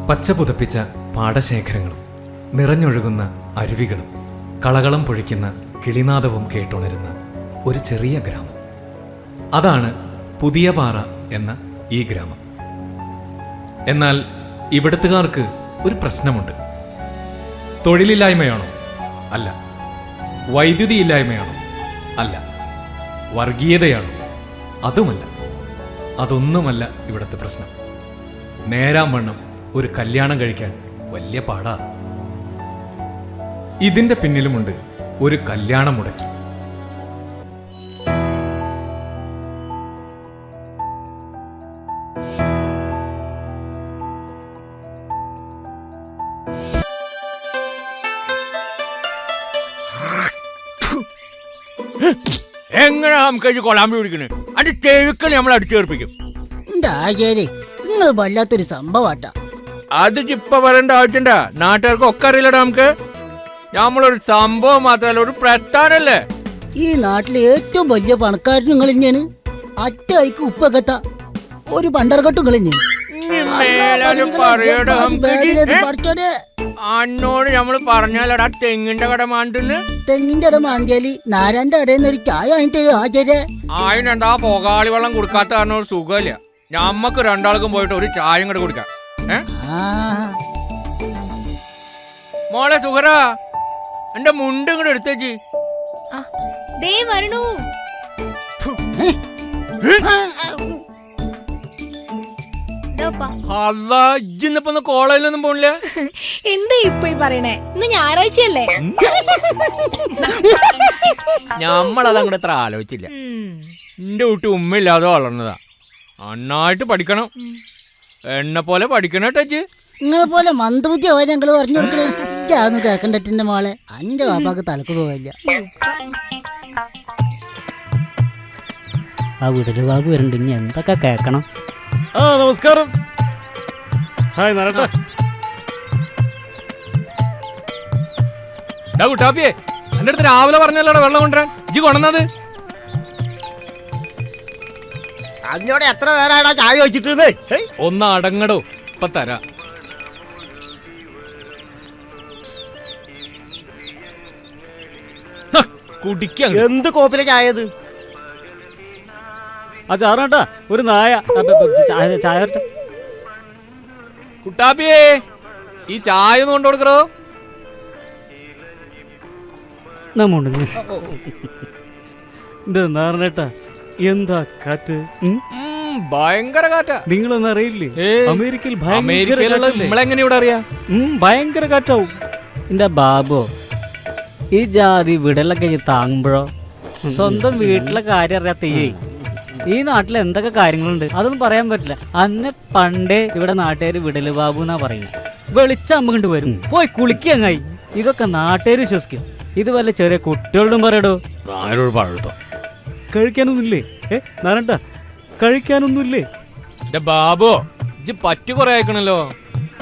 പച്ച പുതപ്പിച്ച പാടശേഖരങ്ങളും നിറഞ്ഞൊഴുകുന്ന അരുവികളും കളകളം പൊഴിക്കുന്ന കിളിനാദവും കേട്ടുണരുന്ന ഒരു ചെറിയ ഗ്രാമം. അതാണ് പുതിയ പാറ എന്ന ഈ ഗ്രാമം. എന്നാൽ ഇവിടുത്തുകാർക്ക് ഒരു പ്രശ്നമുണ്ട്. തൊഴിലില്ലായ്മയാണോ? അല്ല. വൈദ്യുതി ഇല്ലായ്മയാണോ? അല്ല. വർഗീയതയാണോ? അതുമല്ല. അതൊന്നുമല്ല ഇവിടുത്തെ പ്രശ്നം. നേരാം വണ്ണം ഒരു കല്യാണം കഴിക്കാൻ വലിയ പാടാ. ഇതിന്റെ പിന്നിലുമുണ്ട് ഒരു കല്യാണം മുടക്കി. എങ്ങനെ നമുക്ക് കൊളാമ്പി പിടിക്കണേ? അത് ചെഴുക്കൾ നമ്മൾ അടിച്ചു ചേർപ്പിക്കും. നിങ്ങൾ വല്ലാത്തൊരു സംഭവട്ടാ. അത് ഇപ്പൊ പറയേണ്ട ആവശ്യണ്ട. നാട്ടുകാർക്ക് ഒക്കെ അറിയില്ലടാ. നമുക്ക് നമ്മളൊരു സംഭവം മാത്രല്ല, ഒരു പ്രസ്ഥാനല്ലേ. ഈ നാട്ടിലെ ഏറ്റവും വലിയ പണക്കാരൻ നിങ്ങൾ തന്നെയാണ്. അറ്റ കൈക്ക് ഉപ്പകത്ത ഒരു പണ്ടർകെട്ട് നിങ്ങൾ അന്നോട് നമ്മള് പറഞ്ഞാലടാ തെങ്ങിന്റെ കട മാണ്ടെന്ന്. തെങ്ങിന്റെ ഇട മാങ്കിയാലി നാരാന്റെ ഇടയിൽ ഒരു ചായ വാങ്ങിട്ട് ആചാര്യ. അതിനെന്താ പൊകാളി വെള്ളം കൊടുക്കാത്ത കാരണം ഒരു സുഖമില്ല. ഞമ്മക്ക് രണ്ടാൾക്കും പോയിട്ട് ഒരു ചായം കൂടെ കുടിക്കാം. മോളെ സുഖറാ, എന്റെ മുണ്ട് ഇങ്ങോട്ട് എടുത്തേക്ക്. ഇന്നിപ്പോ കോളേജിലൊന്നും പോണില്ല. എന്താ ഇപ്പൊ ഈ പറയണേ? ഇന്ന് ഞായറാഴ്ചയല്ലേ? ഞമ്മളത് അങ്ങോട്ട് എത്ര ആലോചിച്ചില്ല. എന്റെ കുട്ടി ഉമ്മയില്ലാതെ വളർന്നതാ. നന്നായിട്ട് പഠിക്കണം, എന്നെ പോലെ പഠിക്കണം ടച്ച്. നിങ്ങളെ പോലെ മന്ദബുദ്ധി ആവാൻ ഞങ്ങള് പറഞ്ഞു കൊടുക്കണേ. കേക്കണ്ടറ്റിന്റെ മോളെ അന്റെ വാപ്പാക്ക് തലക്ക് പോകില്ല. ആ വിടല് ബാബു വരുന്നുണ്ട്. ഇനി എന്തൊക്കെ കേക്കണം. നമസ്കാരം. ഹായ് നാരായണ. കുട്ടാപ്പിയെ, എന്റെ അടുത്ത് രാവിലെ പറഞ്ഞല്ലോടാ വെള്ളം കൊണ്ടുവരാൻ. ഇജ്ജ് കൊണ്ടുവന്നത് അതിനോട് എത്ര നേരമായിട്ടാ ചായ വെച്ചിട്ട്? ഒന്ന് അടങ്ങടോ, ഇപ്പൊ തരാ. കുടിക്ക. എന്ത് കോപ്പിലെ ചായത്? ആ ചാറാട്ടാ ഒരു നായ ചായ. കുട്ടാപ്പിയേ, ഈ ചായ ഒന്ന് കൊണ്ടു കൊടുക്കറോ. നാരണേട്ടാ എന്താ കാറ്റ്? ഭയങ്കര കാറ്റാ. നിങ്ങളൊന്നും അറിയില്ലേ? അമേരിക്കയിൽ നമ്മളെങ്ങനെ ഇവിടെ അറിയാ? ഭയങ്കര കാറ്റാവും. എന്റെ ബാബു, ഈ ജാതി വിടലൊക്കെ താങ്ങുമ്പോഴോ സ്വന്തം വീട്ടിലെ കാര്യം അറിയാത്ത ഈ നാട്ടിൽ എന്തൊക്കെ കാര്യങ്ങളുണ്ട് അതൊന്നും പറയാൻ പറ്റില്ല. അന്നെ പണ്ടേ ഇവിടെ നാട്ടുകാർ വിടല് ബാബു എന്നാ പറയുന്നത്. വെളിച്ചമ്മ കൊണ്ട് വരും, പോയി കുളിക്കങ്ങായി. ഇതൊക്കെ നാട്ടുകാർ വിശ്വസിക്കും. ഇത് വല്ല ചെറിയ കുട്ടികളോടും പറയടോ. കഴിക്കാനൊന്നുമില്ലേ? നാരായണ കഴിക്കാനൊന്നുമില്ലേ? ബാബു, ഇജ്ജ് പറ്റു കൊറേ അയക്കണല്ലോ.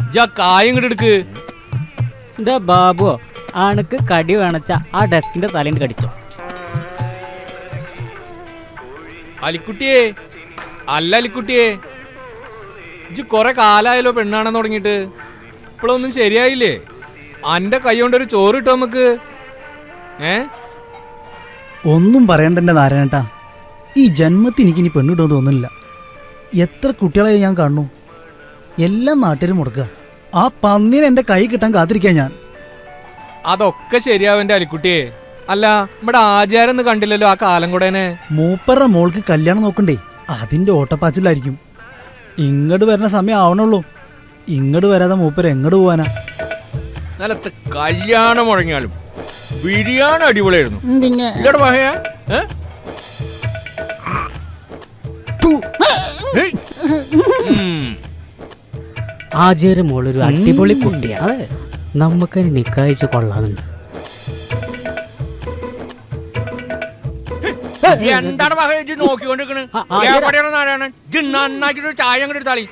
ഇജ്ജ് ആ കായം ഇങ്ങോട്ട് എടുക്ക്. എന്റെ ബാബു, അണക്ക് കടി വേണച്ച ആ ഡെസ്കിന്റെ തലേന്ന് കടിച്ചോ. അലിക്കുട്ടിയെ, അല്ല അലിക്കുട്ടിയെ, ഇജ്ജ് കൊറേ കാലായാലോ പെണ്ണാണെന്ന് തുടങ്ങിയിട്ട്. ഇപ്പോഴൊന്നും ശരിയായില്ലേ? അന്റെ കൈ കൊണ്ടൊരു ചോറ് കിട്ടോ നമുക്ക്? ഒന്നും പറയണ്ടെന്റെ നാരായണേട്ടാ. ഈ ജന്മത്തിൽ എനിക്കിനി പെണ്ണിടുമെന്ന് തോന്നുന്നില്ല. എത്ര കുട്ടികളെ ഞാൻ കാണുന്നു. എല്ലാം നാട്ടിലും മുടക്കുക. ആ പന്നീനെ എന്റെ കൈ കിട്ടാൻ കാത്തിരിക്കാൻ ഞാൻ. അതൊക്കെ ശരിയാവന്റെ അലിക്കുട്ടിയെ. അല്ല, ഇവിടെ ആചാരം ഒന്നും കണ്ടില്ലല്ലോ ആ കാലം കൂടെനെ. മൂപ്പരുടെ മോൾക്ക് കല്യാണം നോക്കണ്ടേ, അതിന്റെ ഓട്ടപ്പാച്ചിലായിരിക്കും. ഇങ്ങോട്ട് വരുന്ന സമയം ആവണുള്ളൂ. ഇങ്ങോട്ട് വരാതെ മൂപ്പര് എങ്ങോട്ട് പോവാനാ? നിലത്ത് കല്യാണം മുഴങ്ങിയാലും ബിരിയാണി അടിപൊളിയായിരുന്നു. പിന്നെ ആചാര്യ മോളൊരു അടിപൊളി കുട്ടിയാണ്. നമുക്കതിന് നിക്കായിച്ച് കൊള്ളാറുണ്ട്. എന്താണ് മഹേജ് നോക്കിക്കൊണ്ടിരിക്കണ്? നന്നാക്കിട്ട് ചായ അങ്ങോട്ട് എടുത്താളി.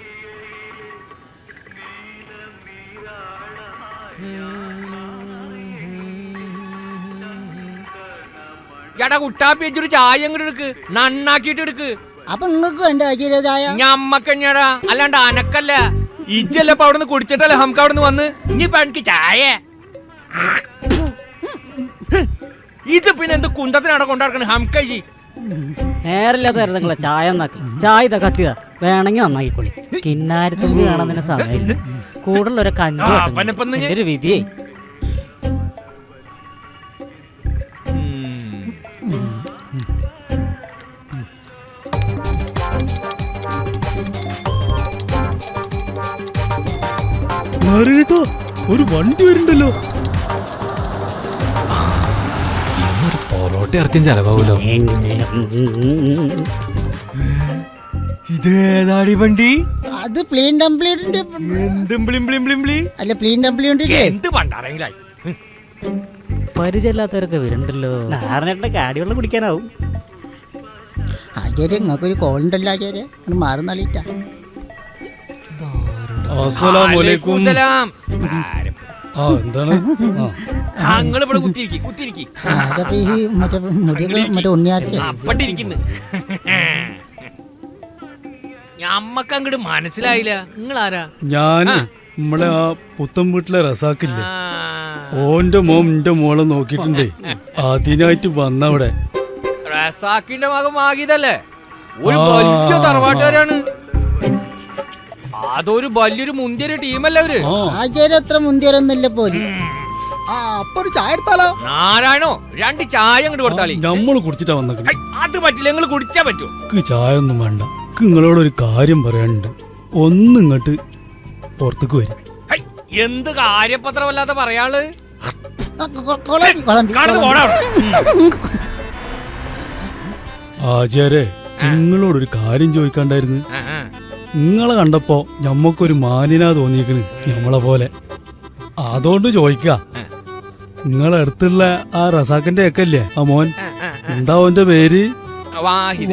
എടാ കുട്ടാപ്പി, ഒരു ചായ അങ്ങോട്ട് എടുക്ക്, നന്നാക്കിട്ട് എടുക്ക്. അപ്പൊ നിങ്ങക്ക് വേണ്ട ആചാര്യ ചായ? ഞമ്മക്ക് തന്നെയാടാ, അല്ലാണ്ട് അനക്കല്ല. ഇജ്ജല്ലപ്പ അവിടെ നിന്ന് കുടിച്ചിട്ടല്ലേ നമുക്ക് അവിടെ നിന്ന് വന്ന് ഇനിയിപ്പ എനിക്ക് ചായ ഇത് പിന്നെ എന്ത് കുന്തത്തിനാണ് കൊണ്ടാക്കണേ ഹംകജി നേരില്ലാത്ത നിങ്ങളെ ചായ നന്നാക്കി ചായ ഇതാ കത്തിയതാ വേണമെങ്കിൽ നന്നാക്കിക്കൊള്ളി കിന്നാരത്തുമ്പി കാണാൻ സമയം കൂടുതൽ ഒരു കഞ്ചു ഒരു വിധിയേ ഒരു വണ്ടി വരുന്നുണ്ടല്ലോ. പൊറോട്ട ഇറച്ചും ചെലവാവൂലോ. ഇതേതാടി വണ്ടി? അത് പ്ലെയിൻ ഡംപ്ലിയുടെ എന്തും അല്ല പ്ലെയിൻ ഡംപ്ലിയുണ്ട്. എന്ത് പണ്ടാരെങ്കിലായി പരിചയമില്ലാത്തവരൊക്കെ വരുന്നുണ്ടല്ലോ. നാരനേട്ടന്റെ കാടിവെള്ളം കുടിക്കാനാവും. ആചാര്യ നിങ്ങൾക്കൊരു കോൾ ഉണ്ടല്ലോ ആചാര്യ, മാറുന്നാളിട്ടാ. എന്താണ് ഞങ്ങളിവിടെ കുത്തിരിക്കി മറ്റേ ഉണ്ണിയാർച്ച അപ്പട്ടിരിക്കുന്നു. ഞമ്മക്ക് അങ്ങോട്ട് മനസ്സിലായില്ല നിങ്ങളാരാ? ഞാൻ നമ്മളെ ആ പുത്തൻ വീട്ടിലെ റസാക്കില്ലേ, ഓന്റെ മോൻ എന്റെ മോളെ നോക്കിയിട്ടുണ്ടേ, അതിനായിട്ട് വന്നവിടെ. റസാക്കിന്റെ മകൻ മാഗിതല്ലേ? ഒരു വലിയ തറവാട്ടുകാരാണ്. അതൊരു വലിയൊരു മുന്തിയൊരു ടീമല്ലേ അവര്. ആചാര്യ അത്ര മുന്തിയൊരൊന്നുമില്ല പോലും. അപ്പൊ ഒരു ചായ എടുത്താലോ? നാരായണോ 2 ചായ അങ്ങോട്ട് കൊടുത്താളി. നമ്മള് കുടിച്ചിട്ടാ വന്നത്. അത് പറ്റില്ല, നിങ്ങൾ കുടിച്ചാ പറ്റൂ. ചായ ഒന്നും വേണ്ട, നിങ്ങളോടൊരു കാര്യം പറയാനുണ്ട്. ഒന്നിങ്ങോട്ട് പുറത്തേക്ക് വരും. എന്ത് കാര്യപത്രമല്ലാതെ പറയാള്? ആചാര്യ, നിങ്ങളോടൊരു കാര്യം ചോദിക്കാണ്ടായിരുന്നു. നിങ്ങളെ കണ്ടപ്പോ ഞമ്മക്കൊരു മാന്യനാ തോന്നിയിരിക്കണ്, ഞമ്മളെ പോലെ. അതുകൊണ്ട് ചോദിക്ക, നിങ്ങളെ അടുത്തുള്ള ആ റസാഖിന്റെ ഒക്കെല്ലേ ആ മോൻ, എന്താ ഓന്റെ പേര്? വാഹിദ്.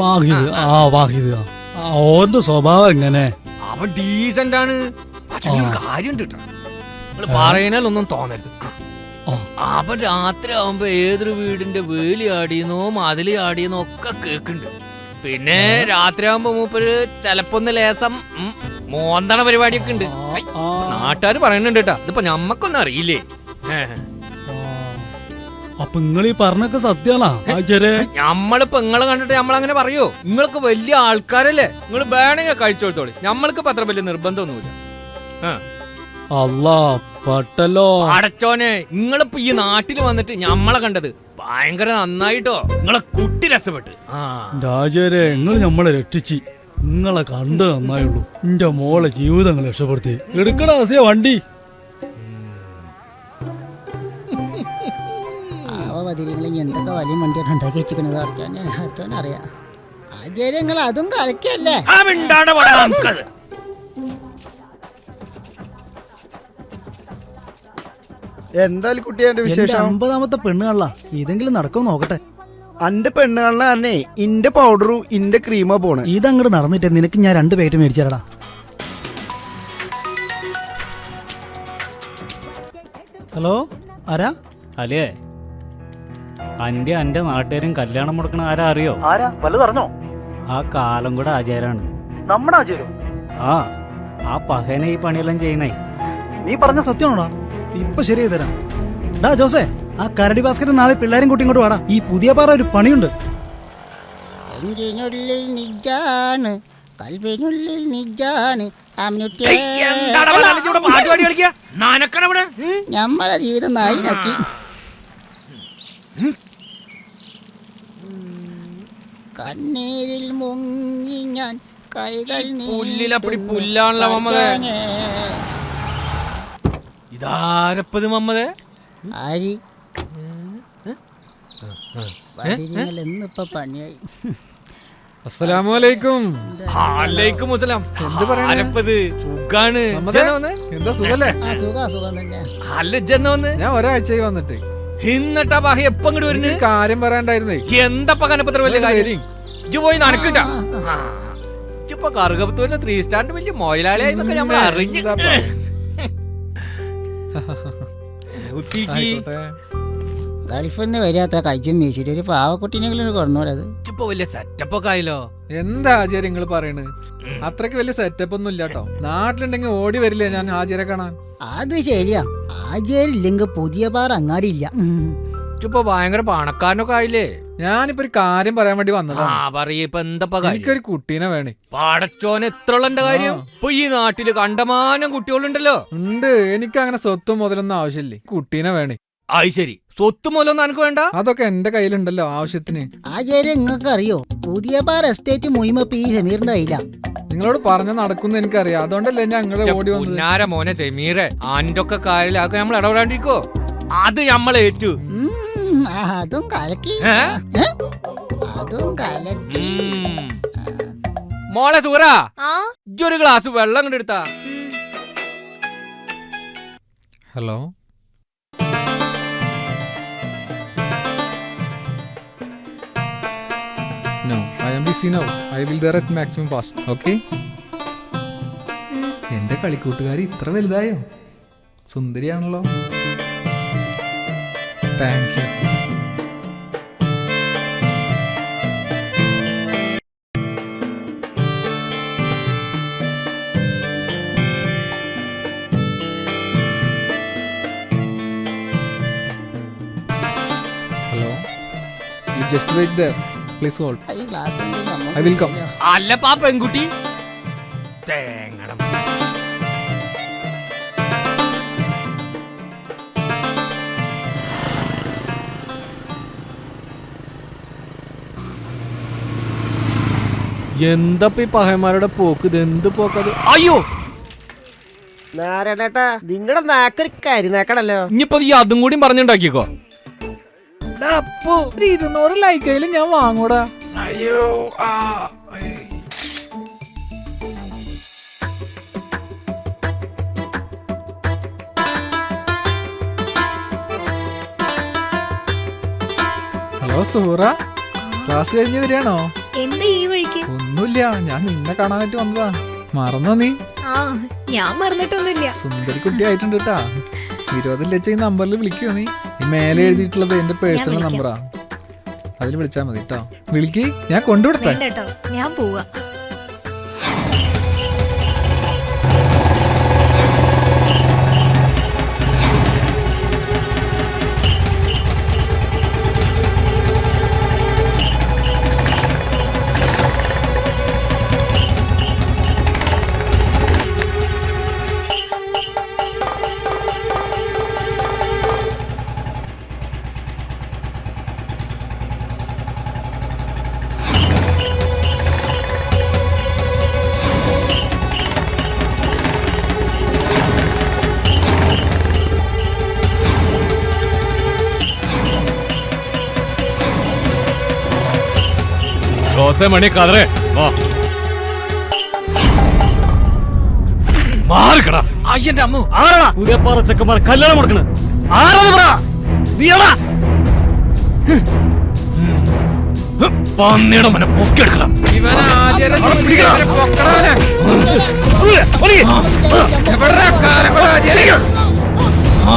വാഹിദ്. ഓന്റെ സ്വഭാവം എങ്ങനെ? അവൻ ഡീസന്റ് ആണ്. കാര്യം പറയണൊന്നും തോന്നരുത്. അവൻ രാത്രി ആവുമ്പോ ഏതൊരു വീടിന്റെ വേലി ആടിയെന്നോ മതില് ആടിയെന്നോ ഒക്കെ കേക്കുന്നുണ്ട്. പിന്നെ രാത്രി ആവുമ്പോ മൂപ്പര് ചെലപ്പോ ലേസം മോന്തണ പരിപാടിയൊക്കെ ഉണ്ട്. നാട്ടുകാര് പറയുന്നുണ്ട് കേട്ടാ. ഇതിപ്പോ ഞമ്മക്കൊന്നും അറിയില്ലേ. അപ്പൊ നിങ്ങൾ ഈ പറഞ്ഞൊക്കെ സത്യാണോ ആചാര്യ? നമ്മളിപ്പോ നിങ്ങളെ കണ്ടിട്ട് നമ്മളങ്ങനെ പറയോ? നിങ്ങൾക്ക് വലിയ ആൾക്കാരല്ലേ, നിങ്ങൾ വേണമെങ്കിൽ കഴിച്ചോളത്തോളി. നമ്മൾക്ക് പത്ര വലിയ നിർബന്ധമൊന്നുമില്ല. അല്ലാ പട്ടല്ലോ അടച്ചോനെ, നിങ്ങളിപ്പോ ഈ നാട്ടിൽ വന്നിട്ട് ഞമ്മളെ കണ്ടത് ഭയങ്കര നന്നായിട്ടോ. നിങ്ങളെ കുട്ടി രസപ്പെട്ട്. ആചാര്യ, നിങ്ങൾ നമ്മളെ രക്ഷിച്ച്, നിങ്ങളെ കണ്ട് നന്നായുള്ളൂ. എന്റെ മോളെ ജീവിതങ്ങൾ രക്ഷപ്പെടുത്തി. എടുക്കടാ ആസിയ വണ്ടി. എന്തൊക്കെ വലിയ വണ്ടിയാണ് ഉണ്ടാക്കി വെച്ചിരിക്കുന്നത് അറിയാം. ആചാര്യ നിങ്ങൾ അതും കളിക്കല്ലേ? എന്തായാലും കുട്ടിയെ വിശേഷം? 50ാമത്തെ പെണ്ണുകാണല്ല, ഇതെങ്കിലും നടക്കും നോക്കട്ടെ. അന്റെ പെണ്ണുകാണെ ഇന്റെ പൗഡറും ഇന്റെ ക്രീമാ പോണേ. ഇതങ്ങോട്ട് നടന്നിട്ട് നിനക്ക് ഞാൻ 2 പാക്കറ്റ് മേടിച്ചാടാ. ഹലോ, ആരാ? അല്ലേ അന്റെ നാട്ടുകാരും കല്യാണം മുടക്കണ ആരാ അറിയോ? ആ കാലം കൂടെ ആചാരാണ്. നമ്മുടെ ആചാരം? ആ പഹന ഈ പണിയെല്ലാം ചെയ്യണേ. നീ പറഞ്ഞ സത്യമാണോടാ? ഇപ്പൊ ശരിയായി തരാം. ഡാ ജോസേ, ആ കരടി ബാസ്കറ്റ് നാളെ പിള്ളേരും കുട്ടി ഇങ്ങോട്ട് വാടാ. ഈ പുതിയ പാറ ഒരു പണിയുണ്ട്. ഞമ്മളെ ജീവിതം നായി നക്കി. കണ്ണീരിൽ മുങ്ങി ഞാൻ കൈകൾ പുല്ലിലപ്പടി പുല്ലാണല്ലോ മമ്മദേ. ഇതാരപ്പത് മമ്മദേ? ആരി എന്നിപ്പോ പണിയായി. അസ്സലാമലൈക്കും. അലൈക്കും അസ്സലാം. ആരപ്പത്? സുഖാണ്. എന്താ സുഖല്ലേ? സുഖം തന്നെ. അല്ല ഇജ്ജെന്നാ വന്ന്? ഞാൻ ഒരാഴ്ചയായി വന്നിട്ട്. എന്നിട്ടാ ബാഹ എപ്പ ഇങ്ങോട്ട് വരുന്നു? കാര്യം പറയാണ്ടായിരുന്നേ. എന്തപ്പ കനപ്പത്ര വലിയ കാര്യം? ഇജ്ജ് പോയി നടക്കിട്ടാ. ഇപ്പൊ കറുകപ്പത്തൂരിന്റെ 3 സ്റ്റാറിന്റെ വലിയ മൊയിലാളിയായി നമ്മൾ അറിഞ്ഞു. ഗൾഫിൽ നിന്ന് വരാത്ത കഴിച്ചും വീശിട്ട് ഒരു പാവക്കുട്ടീനെങ്കിലും കൊണ്ടുപോരത്. ഇപ്പൊ വലിയ സെറ്റപ്പ് ഒക്കെ ആയല്ലോ. എന്താ ആചാര്യ നിങ്ങൾ പറയണ്? അത്രക്ക് വലിയ സെറ്റപ്പ് ഒന്നും ഇല്ല കേട്ടോ. നാട്ടിലുണ്ടെങ്കിൽ ഓടി വരില്ലേ ഞാൻ ആചാര്യ കാണാൻ? അത് ശരിയാ, ആചാരില്ലെങ്കിൽ പുതിയ പാറ അങ്ങാടി ഇല്ല. ഇപ്പൊ ഭയങ്കര പണക്കാരനൊക്കെ ആയില്ലേ. ഞാനിപ്പോ ഒരു കാര്യം പറയാൻ വേണ്ടി വന്നതാ. പറയ ഇപ്പൊ എന്താ എനിക്കൊരു കുട്ടീനെ വേണേ. പടച്ചോന് എത്ര ഉള്ള കാര്യം. ഇപ്പൊ ഈ നാട്ടില് കണ്ടമാനം കുട്ടികളുണ്ടല്ലോ. ഉണ്ട്, എനിക്ക് അങ്ങനെ സ്വത്തും മുതലൊന്നും ആവശ്യമില്ലേ. കുട്ടീനെ വേണേ. അത് ശരി, സ്വത്ത് മൂലമൊന്നും എനിക്ക് വേണ്ട. അതൊക്കെ എന്റെ കയ്യിലുണ്ടല്ലോ ആവശ്യത്തിന്. ആചാര്യ നിങ്ങൾക്ക് അറിയോ, പുതിയ പാറ എസ്റ്റേറ്റ് മുയിമപ്പ ഈ സമീറിന്റെ കയ്യില. നിങ്ങളോട് പറഞ്ഞ നടക്കുന്ന എനിക്കറിയാം, അതുകൊണ്ടല്ലേ ഞാൻ അങ്ങനെ ഓടി വന്നത്. ഉന്നാര മോനെ ജമീറെ, അന്റെ ഒക്കെ കാര്യത്തിലൊക്കെ നമ്മൾ ഇടപെടാണ്ടിരിക്കോ? അത് നമ്മൾ ഏറ്റു. അതും കലക്കി, അതും കലക്കി. മോളെ സൂറ, ആ ഇജ്ജൊരു ഗ്ലാസ് വെള്ളം കണ്ട് എടുത്താ. Hello, No, I am busy now. I will there at maximum fast. Okay? എന്റെ കളിക്കൂട്ടുകാരി ഇത്ര വലുതായോ? സുന്ദരിയാണല്ലോ. Thank you. Hello, you just wait there. Please hold. ഈ ഗ്ലാസ് കൊണ്ട് നമുക്ക് I will come. അല്ലപ്പാ പെൺകുട്ടി തേങ്ങടം. എന്തപ്പ ഈ പഹയന്മാരുടെ പോക്ക്? ഇത് എന്ത് പോക്കത്? അയ്യോ, നാരായണേട്ടാ, നിങ്ങളുടെ നാക്കൊരു കരിനാക്കണല്ലോ. ഇനിയിപ്പോ ഈ അതും കൂടി പറഞ്ഞുണ്ടാക്കിക്കോ. അപ്പോ 200 ലൈക്കയിലും ഞാൻ വാങ്ങൂടാ. അയ്യോ, ഹലോ സൂറ, ക്ലാസ് കഴിഞ്ഞ് വരികയാണോ? എന്താ ഈ വഴിക്ക്? ഒന്നുമില്ല, ഞാൻ നിന്നെ കാണാനായിട്ട് വന്നതാ. മറന്നോ നീ? ആ ഞാൻ മറന്നിട്ടൊന്നുമില്ല. സുന്ദരി കുട്ടി ആയിട്ടുണ്ട് കേട്ടാ. 20 ലക്ഷം ഈ നമ്പറിൽ വിളിക്കോ നീ? ഈ മേലെ എഴുതിയിട്ടുള്ളത് എന്റെ പേഴ്സണൽ വിളിക്കാം. നമ്പറാ, അതിൽ വിളിച്ചാ മതി കേട്ടോ. വിളിക്ക്, ഞാൻ കൊണ്ടുവിടട്ടെ. വേണ്ട കേട്ടോ, ഞാൻ പോവാ. മണി കതറേ മാറിക്കടാ. അയ്യന്റെ അമ്മ ആരാടാ പുതിയ പാറ ചെക്കന്മാർ കല്യാണം കൊടുക്കണ? ആരാത് പറ? നീയാടാ പന്നിയുടെ മനെ പൊക്കെടുക്കണം.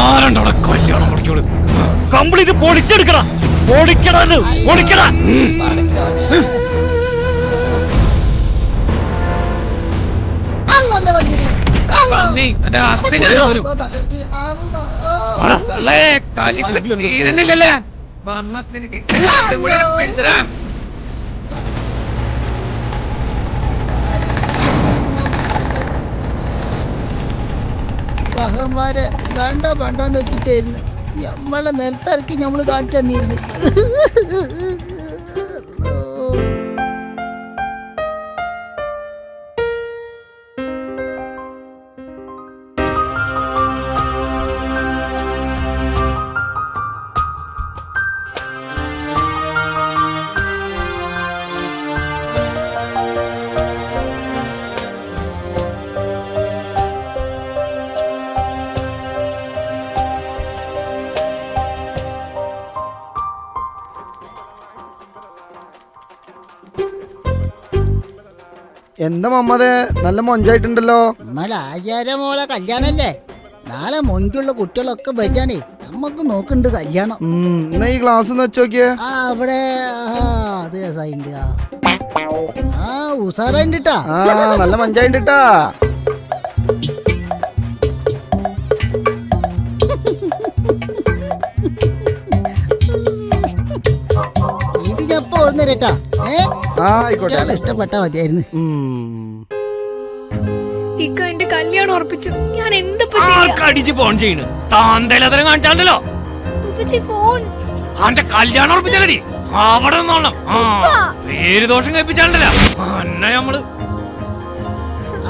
ആരണ്ടവിടെ കല്യാണം കൊടുക്കോളൂ? കംപ്ലീറ്റ് പൊടിച്ചെടുക്കടാ, പൊടിക്കടാ, പൊടിക്കടാ. പഹന്മാരെ കണ്ട പണ്ടോന്ന് വെച്ചിട്ടായിരുന്നു നമ്മളെ നിലത്തിറക്കി നമ്മള് കാണിച്ചു തന്നിരുന്നു. എന്താ മമ്മതെ, നല്ല മൊഞ്ചായിട്ടുണ്ടല്ലോ. നമ്മളെ ആചാര്യ മോളെ കല്യാണല്ലേ, നാളെ മൊഞ്ചുള്ള കുട്ടികളൊക്കെ വരാനേ. നമുക്ക് നോക്കണ്ട് കല്യാണം. എന്നാ ഈ ഗ്ലാസ് വെച്ചോക്കിയേ. ആ അവിടെ അത് രസായിണ്ട്. ആ ഉസാറായിട്ടാ. ആ നല്ല മഞ്ചായിട്ടാ. ഇതിനപ്പോ ഓർന്നേരട്ടാ. ആയിക്കോട്ടെ. ഇഷ്ടപ്പെട്ടാ മതിയായിരുന്നു. ഇക്ക എന്റെ കല്യാണം ഉറപ്പിച്ചു. ഞാൻ എന്തിപ്പോ ചെയ്യാ? കടിച്ച് ഫോൺ ചെയ്യണ് താന്തലതരം കാണിച്ചാണ്ടല്ലോ. ഉപ്പച്ചി ഫോൺ. അവന്റെ കല്യാണം ഉറപ്പിച്ചാലടി അവിടെ നിന്നോളണം. പേര് ദോഷം കഴിപ്പിച്ചാണ്ടല്ലോ അന്നെ നമ്മള്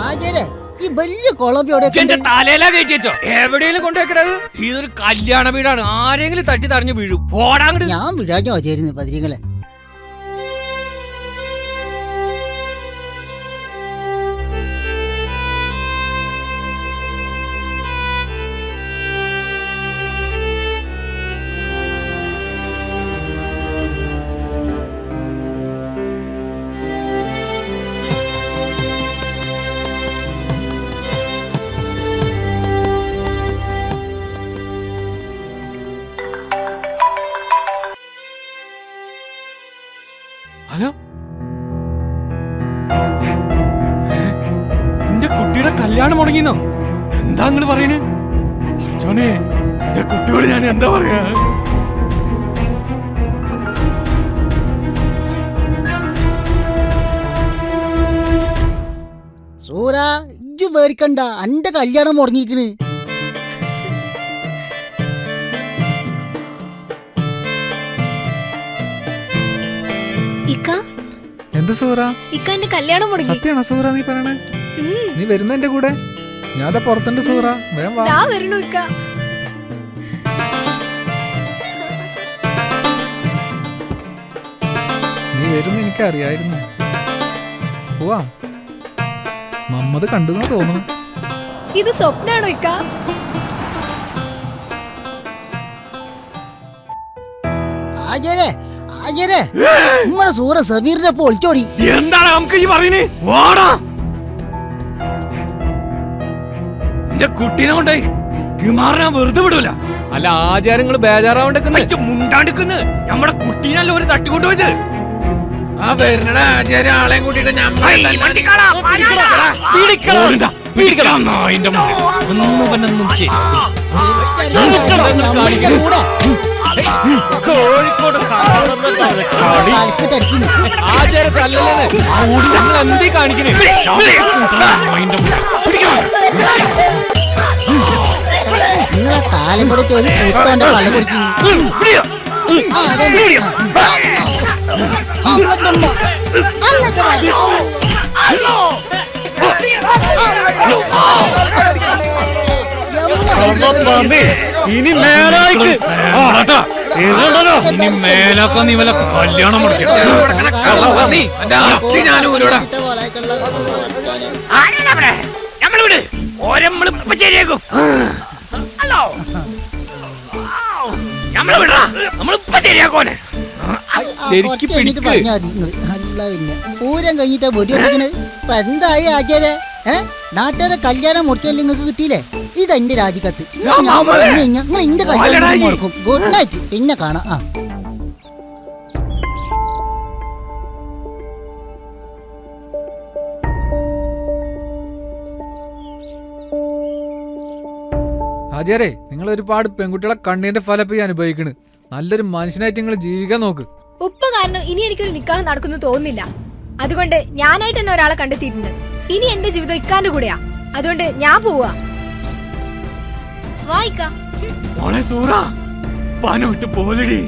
ആചാരെ ഈ വലിയ കുളമ്പ് എവിടെ എന്റെ തലയിലാ കയറ്റി വെച്ചോ. എവിടെയെങ്കിലും കൊണ്ടുവെക്കണത്. ഇതൊരു കല്യാണ വീടാണ്. ആരെങ്കിലും തട്ടി തടഞ്ഞു വീഴും. പോടാങ്ങട്. ഞാൻ വിടാഞ്ഞ മതിയായിരുന്നു പതിരിങ്ങളെ. ഹലോ, എന്റെ കുട്ടിയുടെ കല്യാണം മുടങ്ങിന്നോ? എന്താ നിങ്ങള് പറയണ്? അർച്ചോനെ, എന്റെ കുട്ടിയോട് ഞാൻ എന്താ പറയാ? സൂര ഇജ്ജ് പേടിക്കണ്ട, അന്റെ കല്യാണം മുടങ്ങിക്കണ്. ഇക്ക എന്ത് സൂറ? ഇക്ക എന്റെ കല്യാണം മുടങ്ങി. സത്യമാണോ സൂറ നീ പറയണേ? നീ വരുന്ന എന്റെ കൂടെ? ഞാൻ പുറത്തുണ്ട് സൂറ, വേഗം വാ. ഞാൻ വരണു ഇക്ക. നീ വരുന്ന എനിക്ക് അറിയായിരുന്നു. പോവാ. മമ്മത് കണ്ടു തോന്നുന്നു. ഇത് സ്വപ്നാണോ ഇക്ക? ആചാരെ ആചാരെ നമ്മുടെ സൂറ സമീറിനെ ഒപ്പം ഒളിച്ചോടി. എന്താണ് നമുക്ക് ഈ പറയുന്നേ? വാടാ, എന്റെ കുട്ടീനെ കൊണ്ടേ ഹിമാറിനെ വെറുതെ വിടൂല. അല്ല ആചാരങ്ങൾ ബേജാറാവണ്ടെന്ന് മുണ്ടാണ്ടിക്കുന്നു. നമ്മുടെ കുട്ടീനല്ല ഒരു തട്ടിക്കൊണ്ടുപോയത്. ആ വരുന്നട ആചാര്യ ആളെയും കൂട്ടിട്ട് കോഴിക്കോട് ആചാരത്തല്ലേ നമ്മൾ എന്തീ കാണിക്കണേ? നിങ്ങളെ കാലം കൂടെ ഒരു കൂത്തോന്റെ കള്ളു കുടിക്കുന്നു. ഇനി മേലായിക്ക് ഇനി മേലാക്ക നീ വല്ല കല്യാണം നമ്മളിവിടെ ഓരമ്മളിപ്പ ശരിയാക്കും. ഹലോ, നമ്മളെ വിടാ, നമ്മളിപ്പ ശരിയാക്കോനെ. ശരിക്കും പിടിക്ക്. അല്ല പിന്നെ പൂരം കഴിഞ്ഞിട്ടാ വെടി വെക്കുന്നത്. ഇപ്പൊ എന്തായി ആചാര്യ? നാട്ടുകാരെ കല്യാണം മുറിച്ചല്ലേ നിങ്ങൾക്ക് കിട്ടിയില്ലേ? ഇതെന്റെ രാജിക്കത്ത്. ഞങ്ങൾ എന്റെ കല്യാണം മുടക്കും. ഗുഡ് നൈറ്റ്, പിന്നെ കാണാം. ആ ആചാരേ, നിങ്ങൾ ഒരുപാട് പെൺകുട്ടികളെ കണ്ണീന്റെ ഫലം അനുഭവിക്കണ്. നല്ലൊരു മനുഷ്യനായിട്ട് നിങ്ങൾ ജീവിക്കാൻ നോക്ക്. ഉപ്പ കാരണം ഇനി എനിക്കൊരു നിക്കാഹ് നടക്കുന്നു തോന്നുന്നില്ല. അതുകൊണ്ട് ഞാനായിട്ട് തന്നെ ഒരാളെ കണ്ടെത്തിയിട്ടുണ്ട്. ഇനി എന്റെ ജീവിതം ഇക്കാന്റെ കൂടെയാ. അതുകൊണ്ട് ഞാൻ പോവാ. വായിക്ക മോളെ സൂറ, പാന വിട്ട് പോലടി.